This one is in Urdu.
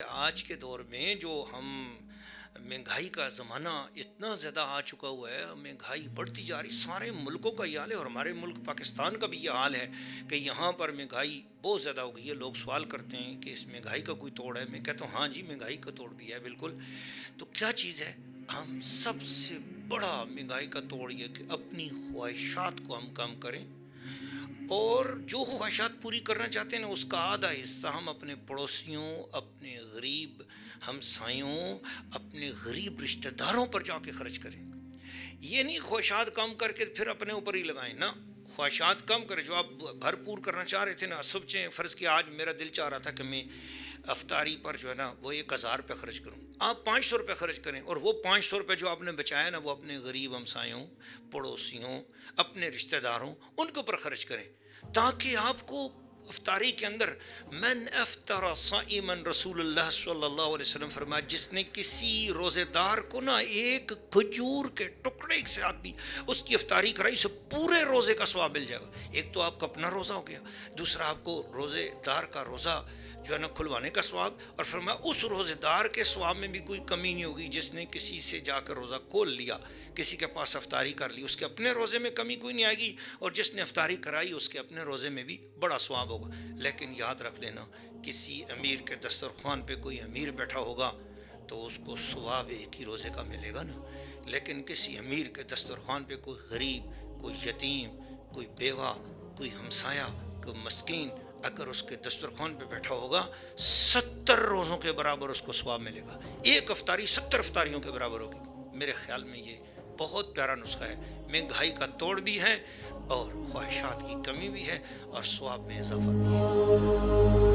آج کے دور میں جو ہم مہنگائی کا زمانہ اتنا زیادہ آ چکا ہوا ہے، مہنگائی بڑھتی جا رہی، سارے ملکوں کا یہ حال ہے اور ہمارے ملک پاکستان کا بھی یہ حال ہے کہ یہاں پر مہنگائی بہت زیادہ ہو گئی ہے۔ لوگ سوال کرتے ہیں کہ اس مہنگائی کا کوئی توڑ ہے؟ میں کہتا ہوں ہاں جی، مہنگائی کا توڑ بھی ہے بالکل۔ تو کیا چیز ہے؟ ہم سب سے بڑا مہنگائی کا توڑ یہ کہ اپنی خواہشات کو ہم کم کریں، اور جو خواہشات پوری کرنا چاہتے ہیں نا، اس کا آدھا حصہ ہم اپنے پڑوسیوں، اپنے غریب ہمسایوں، اپنے غریب رشتہ داروں پر جا کے خرچ کریں۔ یہ نہیں خواہشات کم کر کے پھر اپنے اوپر ہی لگائیں نا، خواہشات کم کریں۔ جو آپ بھرپور کرنا چاہ رہے تھے نا، سوچیں فرض کہ آج میرا دل چاہ رہا تھا کہ میں افطاری پر جو ہے نا وہ 1000 روپے خرچ کروں، آپ 500 روپے خرچ کریں، اور وہ 500 روپے جو آپ نے بچایا نا وہ اپنے غریب ہمسایوں، پڑوسیوں، اپنے رشتہ داروں ان کے اوپر خرچ کریں، تاکہ آپ کو افطاری کے اندر من افطر صائما، رسول اللہ صلی اللہ علیہ وسلم فرمایا، جس نے کسی روزے دار کو نا ایک کھجور کے ٹکڑے سے ساتھ بھی اس کی افطاری کرائی، اسے پورے روزے کا ثواب مل جائے گا۔ ایک تو آپ کا اپنا روزہ ہو گیا، دوسرا آپ کو روزے دار کا روزہ جو ہے نا کھلوانے کا ثواب، اور فرمایا اس روزے دار کے ثواب میں بھی کوئی کمی نہیں ہوگی جس نے کسی سے جا کر روزہ کھول لیا، کسی کے پاس افطاری کر لی، اس کے اپنے روزے میں کمی کوئی نہیں آئے گی، اور جس نے افطاری کرائی اس کے اپنے روزے میں بھی بڑا ثواب ہوگا۔ لیکن یاد رکھ لینا، کسی امیر کے دسترخوان پہ کوئی امیر بیٹھا ہوگا تو اس کو ثواب ایک ہی روزے کا ملے گا نا، لیکن کسی امیر کے دسترخوان پہ کوئی غریب، کوئی یتیم، کوئی بیوہ، کوئی ہمسایہ، کوئی مسکین اگر اس کے دسترخوان پہ بیٹھا ہوگا، 70 روزوں کے برابر اس کو ثواب ملے گا۔ ایک افطاری 70 افطاریوں کے برابر ہوگی۔ میرے خیال میں یہ بہت پیارا نسخہ ہے، مہنگائی کا توڑ بھی ہے اور خواہشات کی کمی بھی ہے اور ثواب میں اضافہ بھی ہے۔